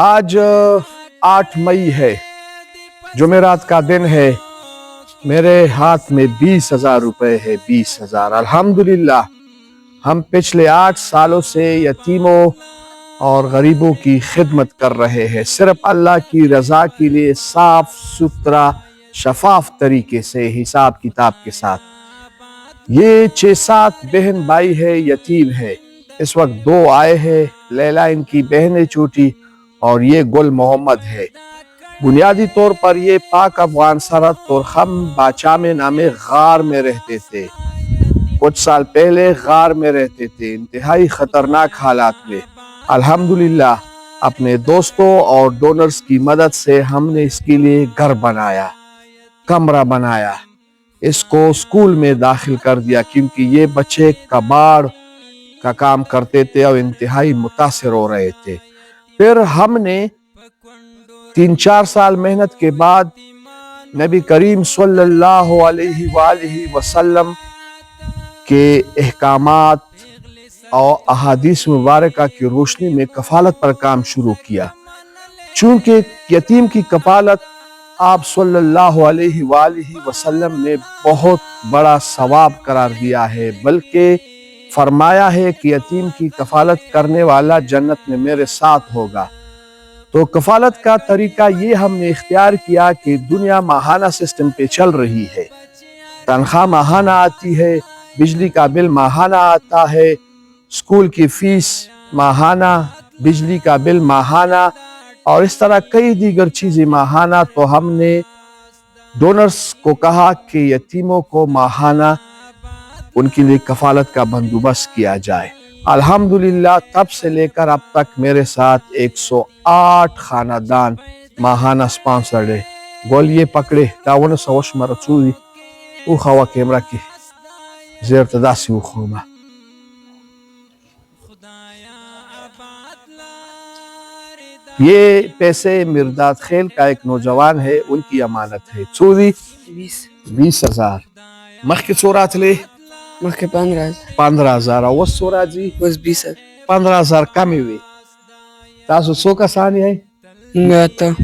آج 8 مئی ہے، جمعرات کا دن ہے۔ میرے ہاتھ میں 20,000 روپے ہے۔ 20,000 الحمدللہ۔ ہم پچھلے 8 سالوں سے یتیموں اور غریبوں کی خدمت کر رہے ہیں، صرف اللہ کی رضا کے لیے، صاف ستھرا شفاف طریقے سے، حساب کتاب کے ساتھ۔ یہ 6-7 بہن بھائی ہے، یتیم ہے۔ اس وقت 2 آئے ہیں، لیلا ان کی بہن ہے چھوٹی، اور یہ گل محمد ہے۔ بنیادی طور پر یہ پاک افغان سرحد اور ہم باچامے نامے غار میں رہتے تھے۔ کچھ سال پہلے غار میں رہتے تھے، انتہائی خطرناک حالات میں۔ الحمدللہ اپنے دوستوں اور ڈونرز کی مدد سے ہم نے اس کے لیے گھر بنایا، کمرہ بنایا، اس کو سکول میں داخل کر دیا، کیونکہ یہ بچے کباڑ کا کام کرتے تھے اور انتہائی متاثر ہو رہے تھے۔ پھر ہم نے 3-4 سال محنت کے بعد نبی کریم صلی اللہ علیہ وآلہ وسلم کے احکامات اور احادیث مبارکہ کی روشنی میں کفالت پر کام شروع کیا۔ چونکہ یتیم کی کفالت آپ صلی اللہ علیہ وآلہ وسلم نے بہت بڑا ثواب قرار دیا ہے، بلکہ فرمایا ہے کہ یتیم کی کفالت کرنے والا جنت میں میرے ساتھ ہوگا۔ تو کفالت کا طریقہ یہ ہم نے اختیار کیا کہ دنیا ماہانہ سسٹم پہ چل رہی ہے، تنخواہ ماہانہ آتی ہے، بجلی کا بل ماہانہ آتا ہے، اسکول کی فیس ماہانہ، بجلی کا بل ماہانہ، اور اس طرح کئی دیگر چیزیں ماہانہ۔ تو ہم نے ڈونرز کو کہا کہ یتیموں کو ماہانہ ان کے لیے کفالت کا بندوبست کیا جائے۔ الحمدللہ تب سے لے کر اب تک میرے ساتھ 108 خاندان ماہانہ سپانسرڈ ہے۔ گول یہ پکڑے داون سوش مرچوی او خوا کیمرہ کی زیر تداسی او خوما۔ یہ پیسے مرداد خیل کا ایک نوجوان ہے، ان کی امانت ہے۔ چودی 20,000 مخ کے چورات لے مخ کے 15,000 اوس چورات جی بس 20,000 15,000 کمی ہوئی۔ تاسو سو کسانی ہے؟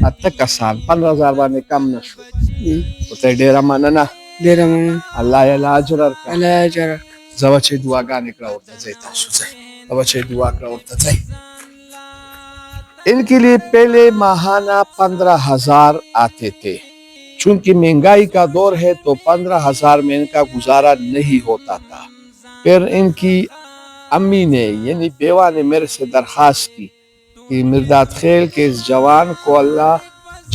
اتا کسان 15,000 بانے کم نشو تے ڈیرا مننا ډیره مننه اللہ یا اجر ورکړي۔ الله اجر ورکړي. زه به چې دعاګانې کړه ورته ځئ، تاسو ځئ، زه به چې دعا کړه ورته ځئ۔ ان کے لیے پہلے ماہانہ 15,000 آتے تھے، چونکہ مہنگائی کا دور ہے تو 15,000 میں ان کا گزارا نہیں ہوتا تھا۔ پھر ان کی امی نے یعنی بیوہ نے میرے سے درخواست کی کہ مرداد خیل کے اس جوان کو اللہ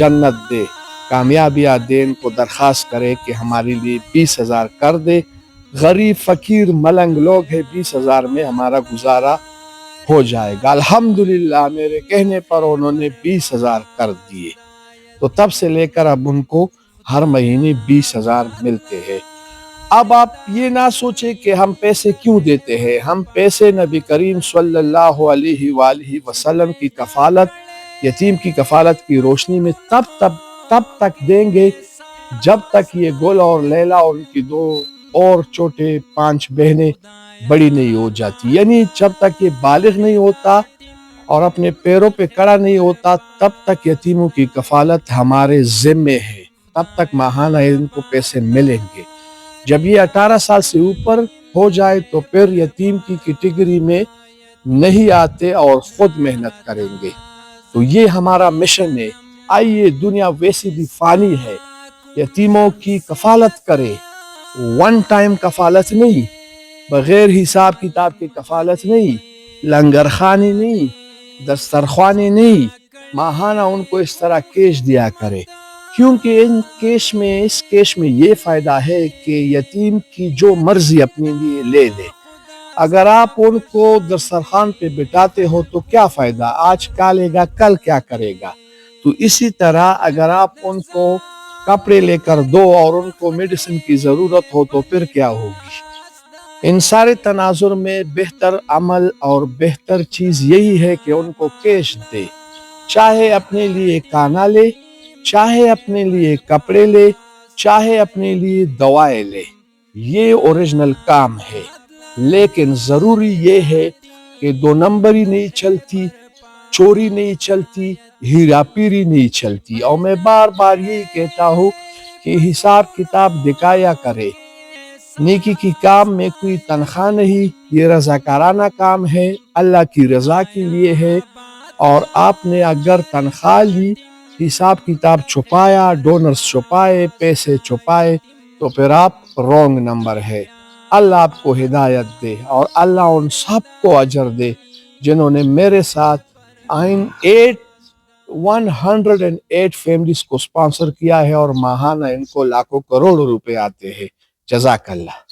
جنت دے، کامیابیاں دے، ان کو درخواست کرے کہ ہمارے لیے 20,000 کر دے، غریب فقیر ملنگ لوگ ہیں، 20,000 میں ہمارا گزارا ہو جائے گا۔ الحمدللہ میرے کہنے پر انہوں نے 20,000 کر دیے، تو تب سے لے کر اب ان کو ہر مہینے 20,000 ملتے ہیں۔ اب آپ یہ نہ سوچیں کہ ہم پیسے کیوں دیتے ہیں، ہم پیسے نبی کریم صلی اللہ علیہ وآلہ وسلم کی کفالت، یتیم کی کفالت کی روشنی میں تب تک دیں گے جب تک یہ گل اور لیلا اور ان کی 2 اور چھوٹے 5 بہنیں بڑی نہیں ہو جاتی، یعنی جب تک یہ بالغ نہیں ہوتا اور اپنے پیروں پہ کھڑا نہیں ہوتا تب تک یتیموں کی کفالت ہمارے ذمے ہے، تب تک ماہانہ ان کو پیسے ملیں گے۔ جب یہ 18 سال سے اوپر ہو جائے تو پھر یتیم کی کیٹیگری میں نہیں آتے اور خود محنت کریں گے۔ تو یہ ہمارا مشن ہے۔ آئیے، دنیا ویسی بھی فانی ہے، یتیموں کی کفالت کرے، ون ٹائم کفالت نہیں، بغیر حساب کتاب کی کفالت نہیں، لنگر خانی نہیں، دسترخوانے نہیں، ماہانہ ان کو اس طرح کیش دیا کرے، کیونکہ اس کیش میں یہ فائدہ ہے کہ یتیم کی جو مرضی اپنے لیے لے لے۔ اگر آپ ان کو دسترخوان پہ بٹھاتے ہو تو کیا فائدہ، آج کالے گا کل کیا کرے گا۔ تو اسی طرح اگر آپ ان کو کپڑے لے کر دو اور ان کو میڈیسن کی ضرورت ہو تو پھر کیا ہوگی۔ ان سارے تناظر میں بہتر عمل اور بہتر چیز یہی ہے کہ ان کو کیش دے، چاہے اپنے لیے کھانا لے، چاہے اپنے لیے کپڑے لے، چاہے اپنے لیے دوائیں لے، یہ اوریجنل کام ہے۔ لیکن ضروری یہ ہے کہ 2 نمبری نہیں چلتی، چوری نہیں چلتی، ہیرا پیری نہیں چلتی۔ اور میں بار بار یہی کہتا ہوں کہ حساب کتاب دکھایا کرے۔ نیکی کی کام میں کوئی تنخواہ نہیں، یہ رضاکارانہ کام ہے، اللہ کی رضا کے لیے ہے۔ اور آپ نے اگر تنخواہ لی، حساب کتاب چھپایا، ڈونرز چھپائے، پیسے چھپائے، تو پھر آپ رونگ نمبر ہے۔ اللہ آپ کو ہدایت دے اور اللہ ان سب کو اجر دے جنہوں نے میرے ساتھ 108 فیملیز کو سپانسر کیا ہے، اور ماہانہ ان کو لاکھوں کروڑوں روپے آتے ہیں۔ جزاک اللہ۔